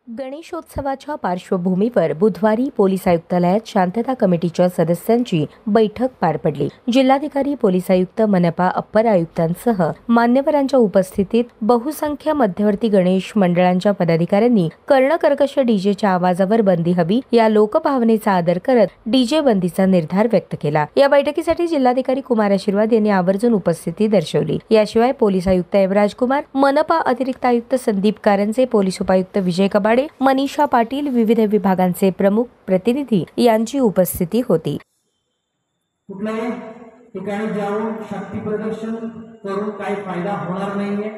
गणेशोत्सवाच्या पार्श्वभूमीवर बुधवारी पोलीस आयुक्तालयात शांतता कमिटीच्या सदस्यांची बैठक पार पडली। जिल्हाधिकारी, पोलीस आयुक्त, मनपा अप्पर आयुक्तांसह मान्यवरांच्या उपस्थितीत बहुसंख्य मध्यवर्ती गणेश मंडळांच्या पदाधिकाऱ्यांनी कर्णकर्कश डीजेच्या आवाजावर बंदी हवी या लोकभावनेचा आदर करत डीजे बंदीचा निर्धार व्यक्त केला। या बैठकीसाठी जिल्हाधिकारी कुमार आशीर्वाद यांनी आवर्जून उपस्थिती दर्शवली। याशिवाय पोलीस आयुक्त एवराज कुमार, मनपा अतिरिक्त आयुक्त संदीप कारंजे, पोलीस उपायुक्त विजय कबाडे, मनीषा पाटील, विविध विभागांचे प्रमुख प्रतिनिधी यांची उपस्थिती होती। कुठल्याही ठिकाणी जाऊन शक्ती प्रदर्शन करून काही फायदा होणार नाहीये,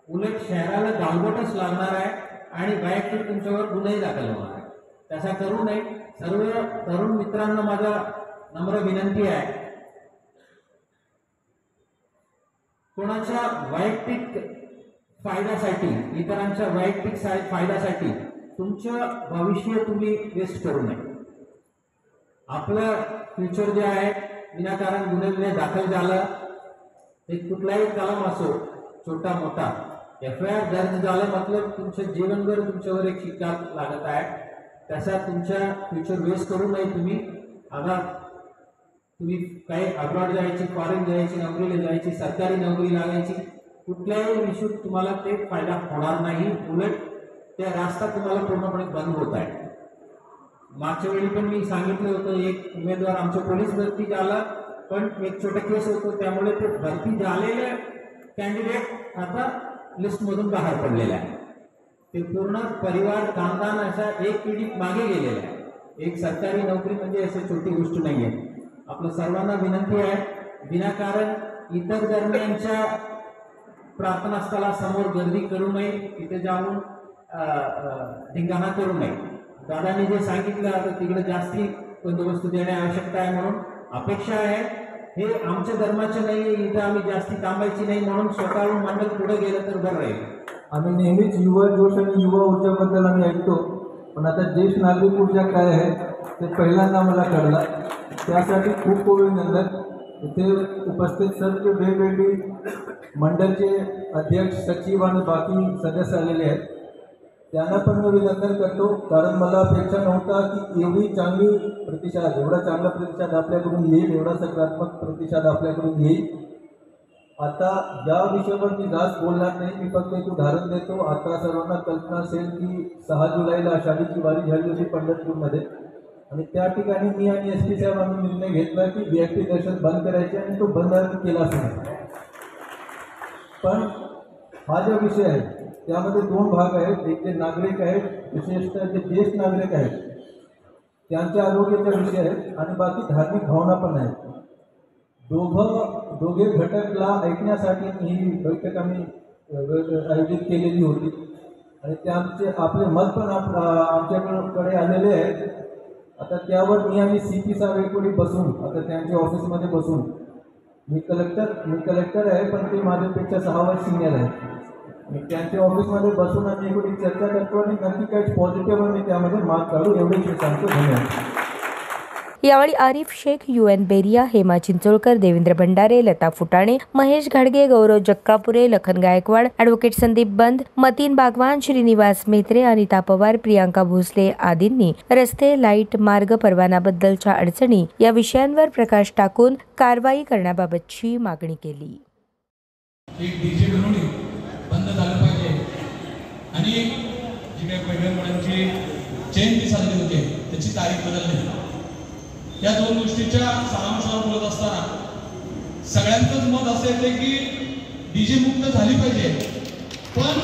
उलट शहराला गालबोटच लागणार आहे आणि वैयक्तिक तुमच्यावर गुन्हे दाखल होणार आहे। तसा करू नये। सर्व तरुण मित्रांना माझा नम्र विनंती आहे, कोणाच्या वैयक्तिक फायद्यासाठी, इतरांच्या वैयक्तिक फायद्यासाठी तुमचं भविष्य तुम्ही वेस्ट करू नये। आपलं फ्युचर जे आहे, विनाकारण गुन्हे दाखल झालं, ते कुठलाही कलम असो, छोटा मोठा FIR दर्ज झालं मतलब तुमच्या जीवनभर तुमच्यावर एक शिक्का लागत आहे। तसा तुमच्या फ्युचर वेस्ट करू नये तुम्ही। आता तुम्ही काही अब्रॉड जायची, फॉरेन जायची, नोकरीला जायची, सरकारी नोकरी लागायची, कुठल्याही इश्यूत तुम्हाला ते फायदा होणार नाही, उलट ते रास्ता तुम्हाला पूर्णपणे बंद होत आहे। मागच्या वेळी पण मी सांगितलं होतं, एक उमेदवार आमच्या पोलीस भरती झाला, पण एक छोटा केस होतो, त्यामुळे ते भरती झालेले कॅन्डिडेट आता लिस्टमधून बाहेर पडलेले आहे। ते पूर्ण परिवार, खानदान अशा एक पिढी मागे गेलेला आहे। एक सरकारी नोकरी म्हणजे अशी छोटी गोष्ट नाही आहे। आपल्या सर्वांना विनंती आहे, विनाकारण इतर धर्मियांच्या प्रार्थनास्थळासमोर गर्दी करू नये, तिथे जाऊन धिंगाणा करू नये। दादांनी जे सांगितलं, आता तिकडे जास्ती बंदोबस्त देणे आवश्यकता आहे, म्हणून अपेक्षा आहे हे आमच्या धर्माचे नाही, इथं आम्ही जास्ती थांबायची नाही, म्हणून स्वतःहून मंडळ पुढे गेलं तर बरं राहील। आम्ही नेहमीच युवा जोश आणि युवा ऊर्जाबद्दल आम्ही ऐकतो, पण आता ज्येष्ठ नागरिक ऊर्जा काय आहे ते पहिल्यांदा मला कळलं। त्यासाठी खूप खूप अभिनंदन। इथे उपस्थित सर्व वेगवेगळी मंडळचे अध्यक्ष, सचिव आणि बाकी सदस्य आलेले आहेत, त्यांना पण मी अभिनंदन करतो, कारण मला अपेक्षा नव्हता की एवढी चांगली प्रतिसाद, एवढा चांगला प्रतिसाद आपल्याकडून येईल, एवढा सकारात्मक प्रतिसाद आपल्याकडून येईल। आता या विषयावर मी जास्त बोलणार नाही, मी फक्त एक उदाहरण देतो। आता सर्वांना कल्पना असेल की 6 जुलैला आषाढीची वारी झाली होती पंढरपूरमध्ये, आणि त्या ठिकाणी मी आणि SP साहेब आम्ही निर्णय घेतला की VIP दर्शन बंद करायचे, आणि तो बंद केलाच नाही। पण हा जो विषय आहे त्यामध्ये 2 भाग आहेत, एक जे नागरिक आहेत, विशेषतः जे ज्येष्ठ नागरिक आहेत त्यांच्या आरोग्याचा विषय आहे, आणि बाकी धार्मिक भावना पण आहेत। दोघे घटकला ऐकण्यासाठी ही बैठक आम्ही आयोजित केलेली होती, आणि त्यांचे आपले मत पण आमच्याकडे आलेले आहेत। आता त्यावर मी आणि CP साहेब एकवेळी बसून, आता त्यांच्या ऑफिसमध्ये बसून, मी कलेक्टर आहे, पण ते माझ्यापेक्षा 6 वर्ष सिनियर आहे, आणि त्यांच्या ऑफिसमध्ये बसून आम्ही एकवेळी चर्चा करतो, आणि नक्की काही पॉझिटिव्ह आम्ही त्यामध्ये मार्क काढू, एवढेच मी सांगतो। धन्यवाद। यावेळी आरिफ शेख, UN बेरिया, हेमा चिंचोळकर, देवेंद्र भंडारे, लता फुटाणे, महेश घाडगे, गौरव जक्कापुरे, लखन गायकवाड, ॲडव्होकेट संदीप बंद, मतीन बागवान, श्रीनिवास मेहत्रे, अनिता पवार, प्रियांका भोसले आदींनी रस्ते, लाईट, मार्ग परवानाबद्दलच्या अडचणी या विषयांवर प्रकाश टाकून कारवाई करण्याबाबतची मागणी केली। डीजे बनवणे बंद झालं पाहिजे, आणि जी काही पैठणवाड्यांची जयंती साजरी होते त्याची तारीख बदलणे, या 2 गोष्टीच्या सारांशावर बोलत असताना सगळ्यांचंच मत असं येते की डीजे मुक्त झाली पाहिजे, पण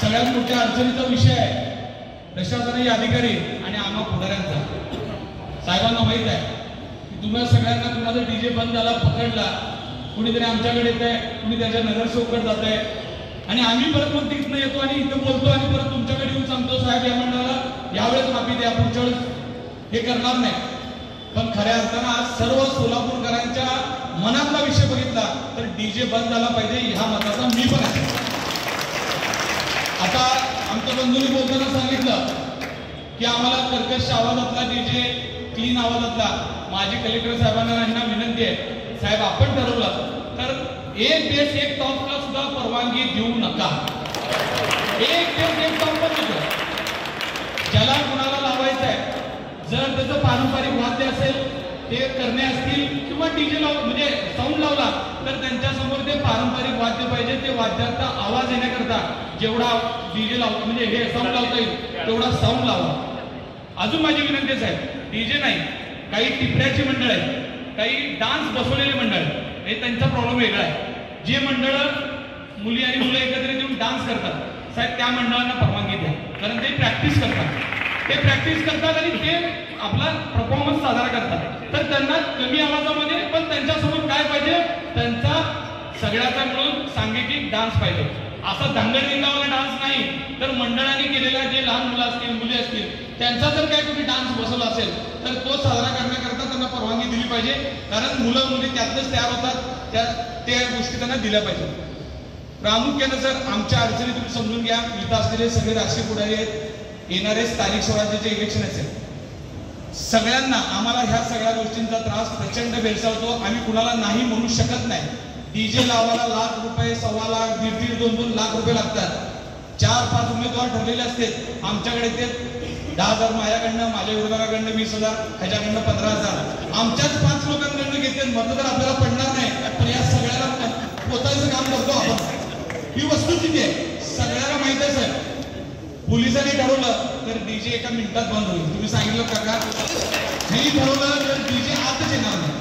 सगळ्यात मोठ्या अडचणीचा विषय आहे प्रशासकीय अधिकारी आणि आम्हा पुढाऱ्यांचा। साहेबांना माहीत आहे की तुम्हाला सगळ्यांना कुणाचा डीजे बंद झाला पकडला, कुणीतरी आमच्याकडे येत आहे, कुणी त्याच्या नगरसेवकडे जात आहे, आणि आम्ही परत मग तिथनं येतो आणि इथं बोलतो, आणि परत तुमच्याकडे येऊन सांगतो साहेब या मंडळाला यावेळेस माफी द्या, पुढच्या वेळेस हे करणार नाही। पण खऱ्या अर्थानं आज सर्व सोलापूरकरांच्या मनातला विषय बघितला तर डीजे बंद झाला पाहिजे, ह्या मताचा मी पण आहे। आता आमच्या बंधूंनी बोलताना सांगितलं की आम्हाला कर्कश आवाजातला डीजे, क्लीन आवाजातला, माझी कलेक्टर साहेबांना यांना विनंती आहे, साहेब आपण ठरवलं तर 1 दिवस 1 तासला सुद्धा परवानगी देऊ नका। 1 दिवस 1 तास पण ज्याला कुणाला लावायचं आहे, जर त्याचं पारंपरिक वाद्य असेल ते करणे असतील किंवा डीजे म्हणजे साऊंड लावला तर त्यांच्यासमोर ते पारंपरिक वाद्य पाहिजे. ते वाद्याचा आवाज येण्याकरता जेवढा डीजे लावतो म्हणजे हे साऊंड लावता येईल तेवढा साऊंड लावा. अजून माझी विनंतीच आहे, डीजे नाही, काही टिपऱ्याची मंडळ आहेत, काही डान्स बसवलेले मंडळ आहेत, हे त्यांचा प्रॉब्लेम वेगळा आहे. जे मंडळ मुली आणि मुलं एकत्रित येऊन डान्स करतात साहेब, त्या मंडळांना परवानगी द्या, कारण ते प्रॅक्टिस करतात आणि ते आपला परफॉर्मन्स साजरा करतात. तर त्यांना कमी आवाजामध्ये पण त्यांच्यासमोर काय पाहिजे, त्यांचा सगळ्याचा मिळून सांगीतिक डान्स पाहिजे. असा धांगडधिंगावाला डान्स नाही, तर मंडळाने केलेला जे लहान मुलं असतील मुली असतील त्यांचा जर काय कुठे डान्स बसवला असेल तर तो साजरा करण्याकरता त्यांना परवानगी दिली पाहिजे. कारण मुलं मुली त्यातच तयार होतात, त्या गोष्टी त्यांना दिल्या पाहिजे. प्रामुख्यानं सर आमच्या अडचणी तुम्ही समजून घ्या. इथं असलेले सगळे राजकीय पुढारी आहेत, येणारे स्थानिक स्वराज्याचे इलेक्शन असेल, सगळ्यांना आम्हाला ह्या सगळ्या गोष्टींचा त्रास प्रचंड भेडसावतो. आम्ही कुणाला नाही म्हणू शकत नाही. डीजे लावायला लाख रुपये, 1.25 लाख, 1.5 2 लाख रुपये लागतात. 4-5 उमेदवार ठरलेले असते. आमच्याकडे ते 10,000 माझ्याकडनं, माझ्या विरोधाकडनं 20,000, ह्याच्याकडनं 15,000, आमच्याच 5 लोकांकडनं घेते. मत तर आपल्याला पडणार नाही, पण या सगळ्याला पोचायचं काम करतो आपण. ही वस्तुस्थिती आहे, सगळ्याला माहित आहे सर. पोलिसांनी ठरवलं तर डीजे एका मिनिटात बंद होईल. तुम्ही सांगितलं काका, मी ठरवलं तर डीजे आतच येणार नाही.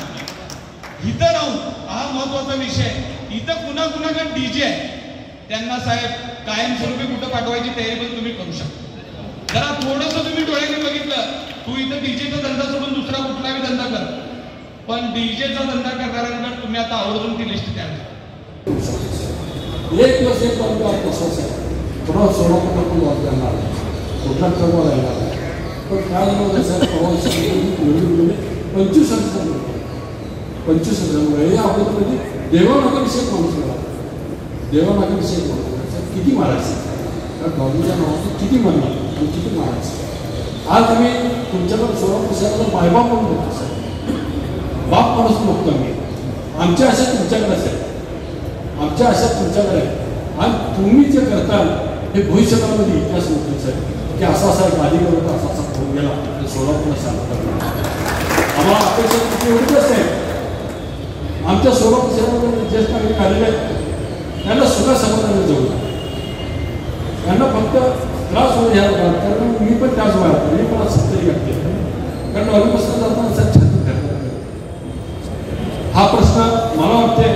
इथं राहून हा महत्वाचा विषय, इथं कुणाकडे डीजे आहे त्यांना साहेब कायमस्वरूपी कुठं पाठवायची तयारी पण तुम्ही करू शकता. जरा थोडंसं तुम्ही डोळ्याने बघितलं, तू इथं डीजेचा धंदा सोडून दुसरा कुठलाही धंदा कर, पण डीजेचा धंदा करणाऱ्यांकडे तुम्ही आता आवर्जून ती लिस्ट द्या. एक दिवस एक तसंच आहे, थोडा सोलापूर पण वाजवणार कुठला चौबा लागणार. पण काय झालं साहेब, 25,000 हे आपण म्हणजे देवानागरीषेक माणूस मिळाला. देवानागरीषेक माणूस किती मारायचं, कारण बाबूच्या नावाचं किती म्हणणार आणि किती मारायचं. आज आम्ही तुमच्याकडे सोलापूर शहराला मायबाप म्हणून बघतो साहेब, बाप माणूस बघतो आम्ही. आमच्या आशा तुमच्याकडे असेल, आमच्या आशा तुमच्याकडे आहे. आणि तुम्ही जे करताल हे भविष्यकाळामध्ये इतिहास नोकरीचं आहे की असा असा गाडीवर असा फोन गेला आणि सोलापूरला सांगतात. आम्हाला अपेक्षा किती एवढीच असते. आमच्या सोलापूर शहरामध्ये ज्येष्ठ नागरिक आलेले आहेत त्यांना सुद्धा समाधान जाऊ, त्यांना फक्त त्रास होऊ घ्यायला लागला. कारण मी पण त्याच वयात, मी पण 70 घातले, कारण ऑलमोस्ट जाताना छाती घातला. हा प्रश्न मला वाटते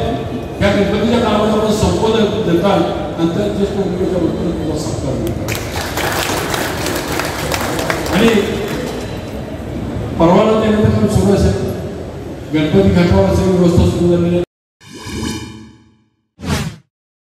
या गणपतीच्या काळामध्ये आपण संपवलं देता नंतर ज्येष्ठ नागरिकाच्या वतीने तुला सत्कार मिळतात. आणि परवाना देण्याचं काम सुरू असेल, गणपती घाटावर सगळी व्यवस्था सुरू झालेली आहे.